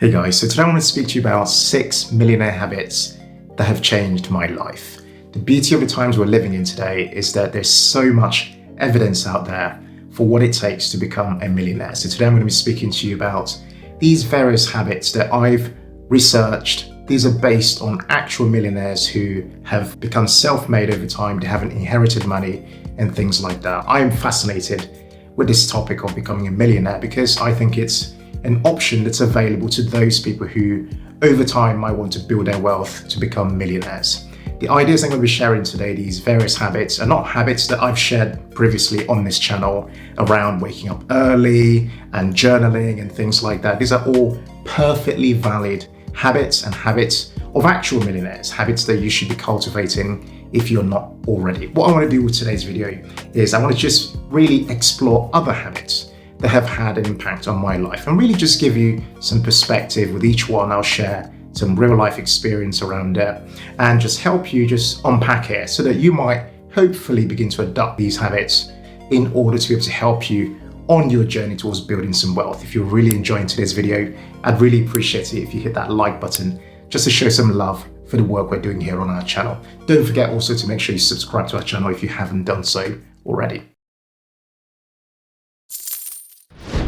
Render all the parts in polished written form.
Hey guys, so today I want to speak to you about 6 millionaire habits that have changed my life. The beauty of the times we're living in today is that there's so much evidence out there for what it takes to become a millionaire. So today I'm going to be speaking to you about these various habits that I've researched. These are based on actual millionaires who have become self-made over time. They haven't inherited money and things like that. I am fascinated with this topic of becoming a millionaire because I think it's an option that's available to those people who over time might want to build their wealth to become millionaires. The ideas I'm going to be sharing today, these various habits, are not habits that I've shared previously on this channel around waking up early and journaling and things like that. These are all perfectly valid habits and habits of actual millionaires, habits that you should be cultivating if you're not already. What I want to do with today's video is I want to just really explore other habits that have had an impact on my life and really just give you some perspective with each one. I'll share some real life experience around it and just help you just unpack it so that you might hopefully begin to adopt these habits in order to be able to help you on your journey towards building some wealth. If you're really enjoying today's video, I'd really appreciate it if you hit that like button just to show some love for the work we're doing here on our channel. Don't forget also to make sure you subscribe to our channel if you haven't done so already.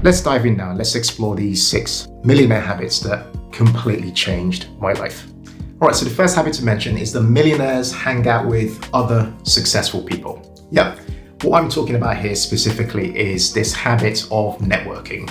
Let's dive in now. Let's explore these 6 millionaire habits that completely changed my life. All right, so the first habit to mention is the millionaires hang out with other successful people. Yeah, what I'm talking about here specifically is this habit of networking.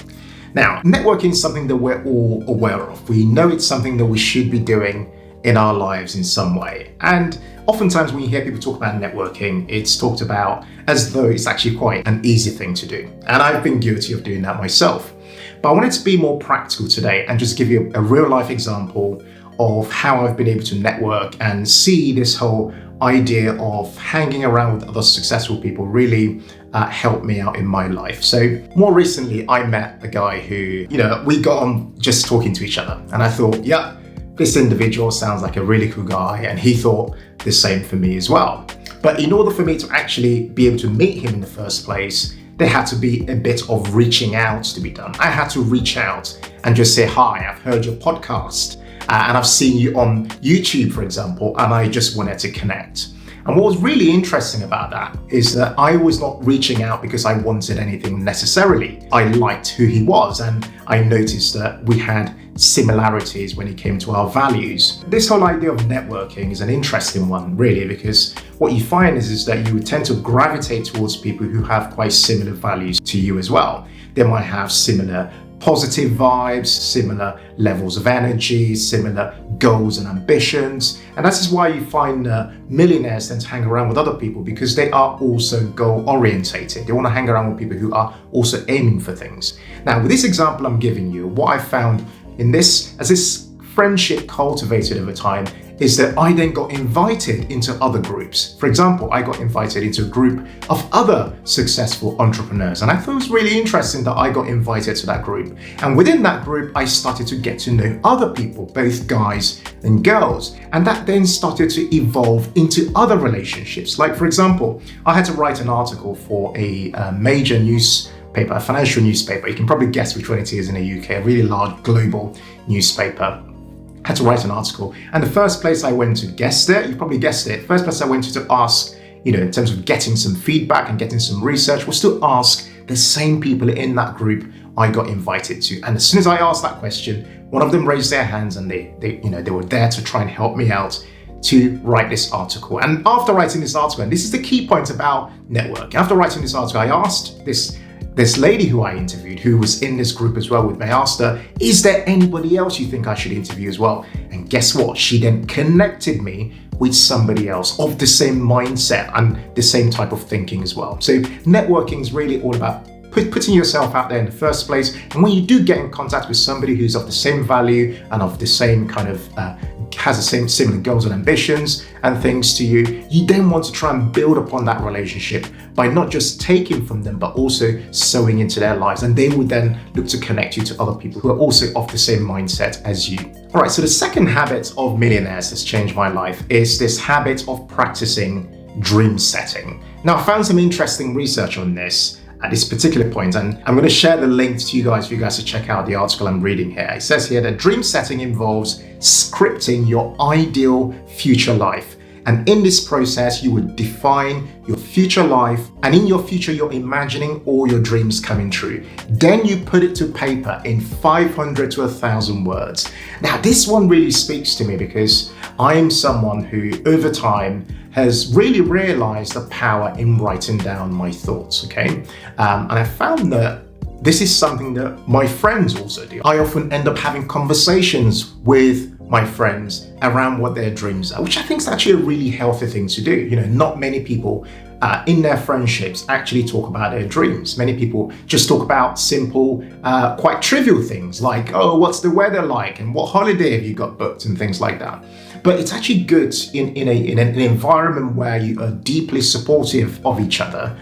Now, networking is something that we're all aware of. We know it's something that we should be doing in our lives in some way. And oftentimes when you hear people talk about networking, it's talked about as though it's actually quite an easy thing to do. And I've been guilty of doing that myself. But I wanted to be more practical today and just give you a real life example of how I've been able to network and see this whole idea of hanging around with other successful people really help me out in my life. So more recently, I met a guy who, we got on just talking to each other. And I thought, yeah, this individual sounds like a really cool guy, and he thought the same for me as well. But in order for me to actually be able to meet him in the first place, there had to be a bit of reaching out to be done. I had to reach out and just say, hi, I've heard your podcast and I've seen you on YouTube, for example, and I just wanted to connect. And what was really interesting about that is that I was not reaching out because I wanted anything necessarily. I liked who he was, and I noticed that we had similarities when it came to our values. This whole idea of networking is an interesting one, really, because what you find is that you tend to gravitate towards people who have quite similar values to you as well. They might have similar positive vibes, similar levels of energy, similar goals and ambitions. And that is why you find millionaires tend to hang around with other people, because they are also goal orientated. They want to hang around with people who are also aiming for things. Now, with this example I'm giving you, what I found in this, as this friendship cultivated over time, is that I then got invited into other groups. For example, I got invited into a group of other successful entrepreneurs. And I thought it was really interesting that I got invited to that group. And within that group, I started to get to know other people, both guys and girls. And that then started to evolve into other relationships. Like, for example, I had to write an article for a major newspaper, a financial newspaper. You can probably guess which one it is in the UK, a really large global newspaper. Had to write an article. And the first place I went to, guessed it, you probably guessed it, first place I went to ask, in terms of getting some feedback and getting some research, was to ask the same people in that group I got invited to. And as soon as I asked that question, one of them raised their hands and they were there to try and help me out to write this article. And after writing this article, and this is the key point about networking, after writing this article, I asked this lady who I interviewed, who was in this group as well with me, I asked her, is there anybody else you think I should interview as well? And guess what? She then connected me with somebody else of the same mindset and the same type of thinking as well. So networking is really all about putting yourself out there in the first place. And when you do get in contact with somebody who's of the same value and of the same kind of has the same similar goals and ambitions and things to you, you then want to try and build upon that relationship by not just taking from them, but also sowing into their lives. And they would then look to connect you to other people who are also of the same mindset as you. All right, so the second habit of millionaires that's changed my life is this habit of practicing dream setting. Now, I found some interesting research on this. at this particular point, and I'm going to share the link to you guys for you guys to check out the article I'm reading here. It says here that dream setting involves scripting your ideal future life. And in this process, you would define your future life, and in your future, you're imagining all your dreams coming true. Then you put it to paper in 500 to 1,000 words. Now, this one really speaks to me because I am someone who, over time, has really realized the power in writing down my thoughts, okay? And I found that this is something that my friends also do. I often end up having conversations with my friends around what their dreams are, which I think is actually a really healthy thing to do. You know, not many people in their friendships actually talk about their dreams. Many people just talk about simple, quite trivial things like, oh, what's the weather like and what holiday have you got booked and things like that. But it's actually good in an environment where you are deeply supportive of each other,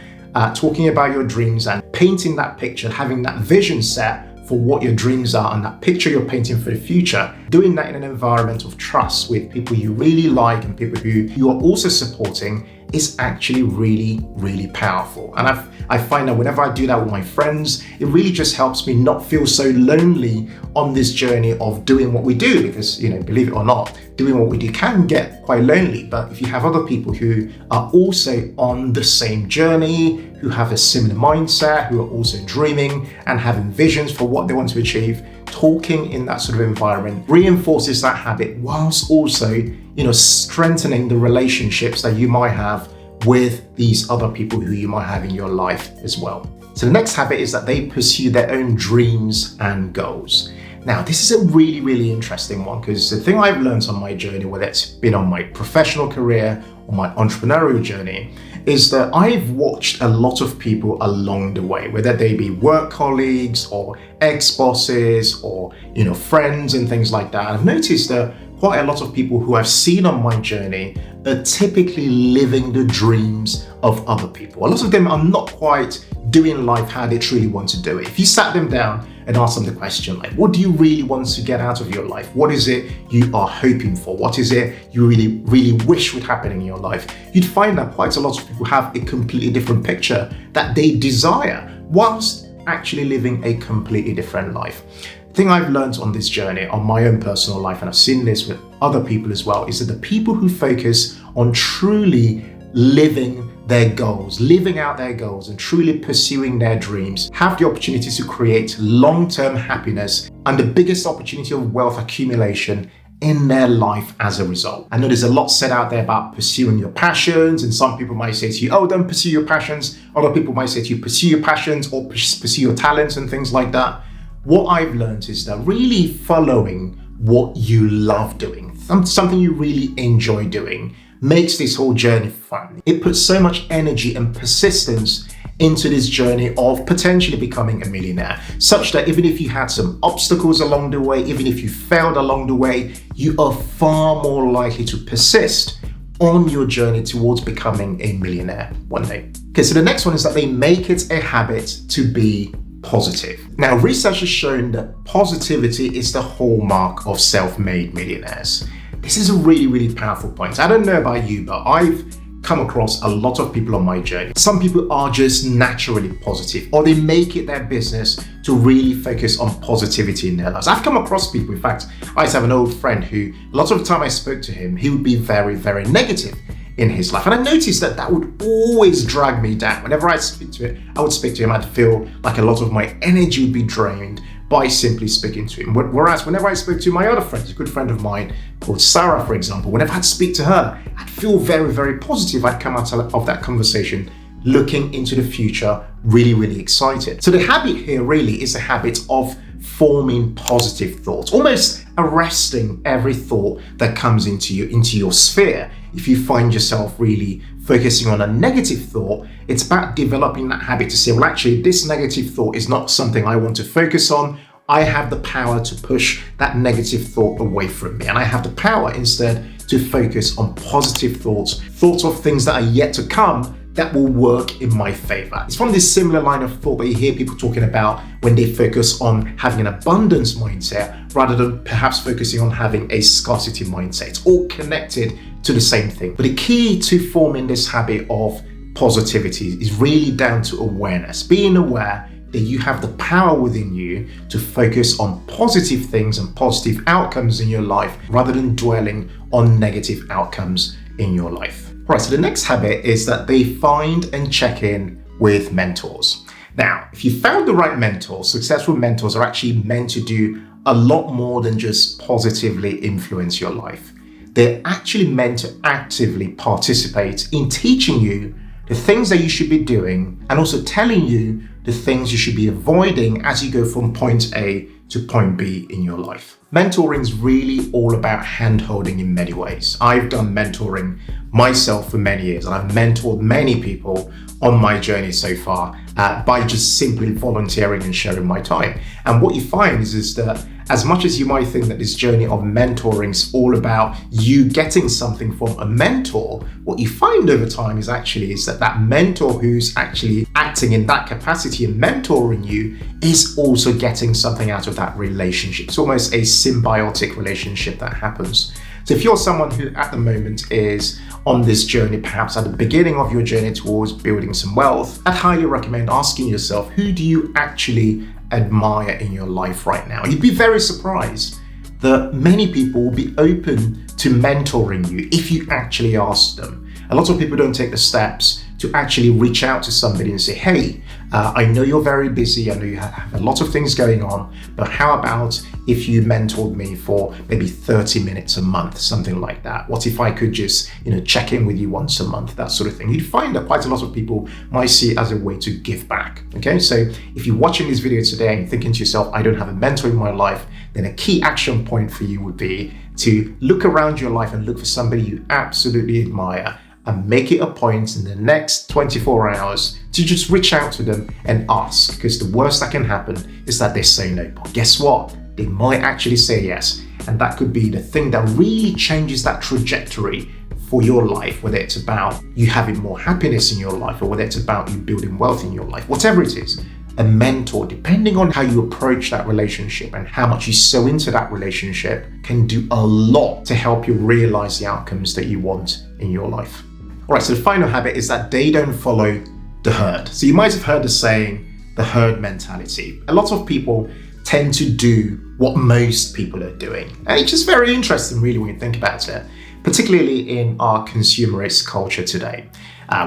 talking about your dreams and painting that picture, having that vision set for what your dreams are and that picture you're painting for the future, doing that in an environment of trust with people you really like and people who you are also supporting is actually really, really powerful. And I find that whenever I do that with my friends, it really just helps me not feel so lonely on this journey of doing what we do, because, you know, believe it or not, doing what we do can get quite lonely. But if you have other people who are also on the same journey, who have a similar mindset, who are also dreaming and having visions for what they want to achieve, talking in that sort of environment reinforces that habit whilst also, you know, strengthening the relationships that you might have with these other people who you might have in your life as well. So the next habit is that they pursue their own dreams and goals. Now, this is a really, really interesting one, because the thing I've learned on my journey, whether it's been on my professional career or my entrepreneurial journey, is that I've watched a lot of people along the way, whether they be work colleagues or ex-bosses or, you know, friends and things like that. And I've noticed that quite a lot of people who I've seen on my journey are typically living the dreams of other people. A lot of them are not quite doing life how they truly want to do it. If you sat them down and asked them the question, like, what do you really want to get out of your life? What is it you are hoping for? What is it you really, really wish would happen in your life? You'd find that quite a lot of people have a completely different picture that they desire, whilst actually living a completely different life. The thing I've learned on this journey, on my own personal life, and I've seen this with other people as well, is that the people who focus on truly living their goals, living out their goals and truly pursuing their dreams have the opportunity to create long-term happiness and the biggest opportunity of wealth accumulation in their life as a result. I know there's a lot said out there about pursuing your passions, and some people might say to you, oh, don't pursue your passions. Other people might say to you, pursue your passions or pursue your talents and things like that. What I've learned is that really following what you love doing, something you really enjoy doing, makes this whole journey fun. It puts so much energy and persistence into this journey of potentially becoming a millionaire, such that even if you had some obstacles along the way, even if you failed along the way, you are far more likely to persist on your journey towards becoming a millionaire one day. Okay, so the next one is that they make it a habit to be positive. Now, research has shown that positivity is the hallmark of self-made millionaires. This is a really, really powerful point. I don't know about you, but I've come across a lot of people on my journey. Some people are just naturally positive, or they make it their business to really focus on positivity in their lives. I've come across people, in fact, I used to have an old friend who, a lot of the time I spoke to him, he would be very, very negative in his life. And I noticed that that would always drag me down. Whenever I would speak to him, I'd feel like a lot of my energy would be drained by simply speaking to him. Whereas whenever I spoke to my other friends, a good friend of mine called Sarah, for example, whenever I'd speak to her, I'd feel very, very positive. I'd come out of that conversation looking into the future, really, really excited. So the habit here really is a habit of forming positive thoughts, almost arresting every thought that comes into your sphere. If you find yourself really focusing on a negative thought, it's about developing that habit to say, well, actually, this negative thought is not something I want to focus on. I have the power to push that negative thought away from me. And I have the power instead to focus on positive thoughts of things that are yet to come that will work in my favor. It's from this similar line of thought that you hear people talking about when they focus on having an abundance mindset rather than perhaps focusing on having a scarcity mindset. It's all connected to the same thing. But the key to forming this habit of positivity is really down to awareness, being aware that you have the power within you to focus on positive things and positive outcomes in your life rather than dwelling on negative outcomes in your life. All right, so the next habit is that they find and check in with mentors. Now, if you found the right mentor, successful mentors are actually meant to do a lot more than just positively influence your life. They're actually meant to actively participate in teaching you the things that you should be doing and also telling you the things you should be avoiding as you go from point A to point B in your life. Mentoring is really all about hand-holding in many ways. I've done mentoring myself for many years, and I've mentored many people on my journey so far by just simply volunteering and sharing my time. And what you find is that as much as you might think that this journey of mentoring is all about you getting something from a mentor, what you find over time is that mentor who's actually acting in that capacity and mentoring you is also getting something out of that relationship. It's almost a symbiotic relationship that happens. So if you're someone who at the moment is on this journey, perhaps at the beginning of your journey towards building some wealth, I'd highly recommend asking yourself, who do you actually admire in your life right now? You'd be very surprised that many people will be open to mentoring you if you actually ask them. A lot of people don't take the steps to actually reach out to somebody and say, hey, I know you're very busy, I know you have a lot of things going on, but how about if you mentored me for maybe 30 minutes a month, something like that? What if I could just, check in with you once a month, that sort of thing? You'd find that quite a lot of people might see it as a way to give back, okay? So if you're watching this video today and thinking to yourself, I don't have a mentor in my life, then a key action point for you would be to look around your life and look for somebody you absolutely admire and make it a point in the next 24 hours to just reach out to them and ask, because the worst that can happen is that they say no. But guess what? They might actually say yes. And that could be the thing that really changes that trajectory for your life, whether it's about you having more happiness in your life or whether it's about you building wealth in your life, whatever it is. A mentor, depending on how you approach that relationship and how much you sow into that relationship, can do a lot to help you realize the outcomes that you want in your life. All right, so the final habit is that they don't follow the herd. So you might have heard the saying, the herd mentality. A lot of people tend to do what most people are doing. And it's just very interesting, really, when you think about it, particularly in our consumerist culture today,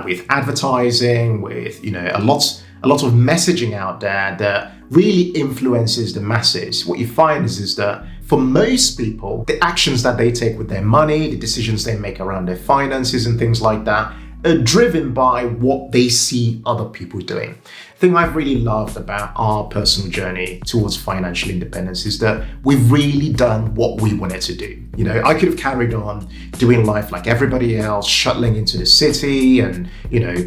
with advertising, with a lot of messaging out there that really influences the masses. What you find is that for most people, the actions that they take with their money, the decisions they make around their finances and things like that are driven by what they see other people doing. The thing I've really loved about our personal journey towards financial independence is that we've really done what we wanted to do. I could have carried on doing life like everybody else, shuttling into the city and,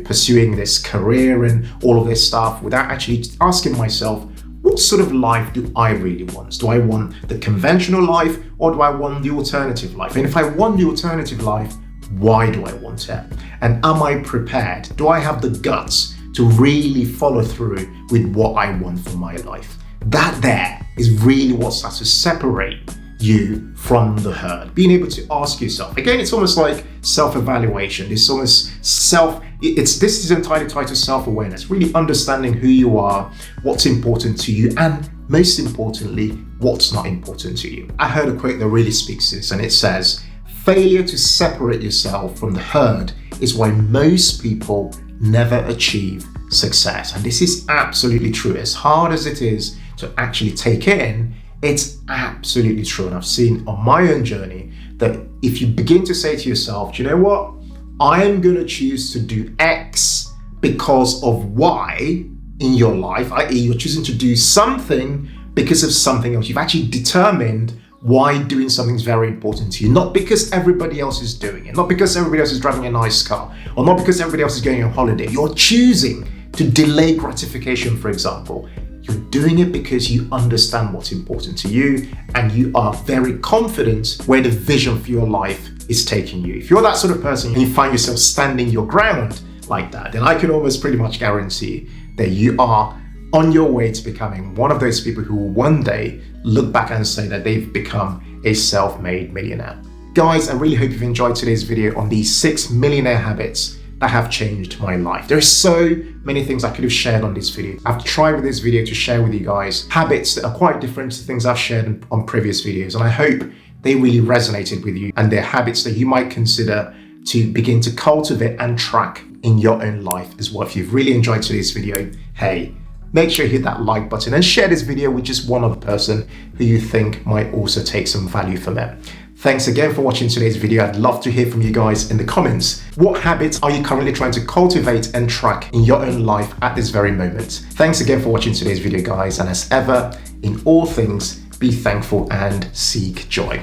pursuing this career and all of this stuff without actually asking myself, what sort of life do I really want? Do I want the conventional life or do I want the alternative life? And if I want the alternative life, why do I want it? And am I prepared? Do I have the guts to really follow through with what I want for my life? That there is really what starts to separate you from the herd. Being able to ask yourself, again, it's almost like self-evaluation. This is entirely tied to self-awareness, really understanding who you are, what's important to you, and most importantly, what's not important to you. I heard a quote that really speaks to this, and it says, failure to separate yourself from the herd is why most people never achieve success. And this is absolutely true. As hard as it is to actually take in, it's absolutely true. And I've seen on my own journey that if you begin to say to yourself, do you know what? I am going to choose to do X because of Y in your life, i.e. you're choosing to do something because of something else. You've actually determined why doing something is very important to you, not because everybody else is doing it, not because everybody else is driving a nice car, or not because everybody else is going on holiday. You're choosing to delay gratification, for example. You're doing it because you understand what's important to you and you are very confident where the vision for your life is taking you. If you're that sort of person and you find yourself standing your ground like that, then I can almost pretty much guarantee that you are on your way to becoming one of those people who will one day look back and say that they've become a self-made millionaire. Guys, I really hope you've enjoyed today's video on these 6 millionaire habits that have changed my life. There are so many things I could have shared on this video. I've tried with this video to share with you guys habits that are quite different to things I've shared on previous videos, and I hope they really resonated with you and they're habits that you might consider to begin to cultivate and track in your own life as well. If you've really enjoyed today's video, hey, make sure you hit that like button and share this video with just one other person who you think might also take some value from it. Thanks again for watching today's video. I'd love to hear from you guys in the comments. What habits are you currently trying to cultivate and track in your own life at this very moment? Thanks again for watching today's video, guys. And as ever, in all things, be thankful and seek joy.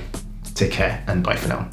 Take care and bye for now.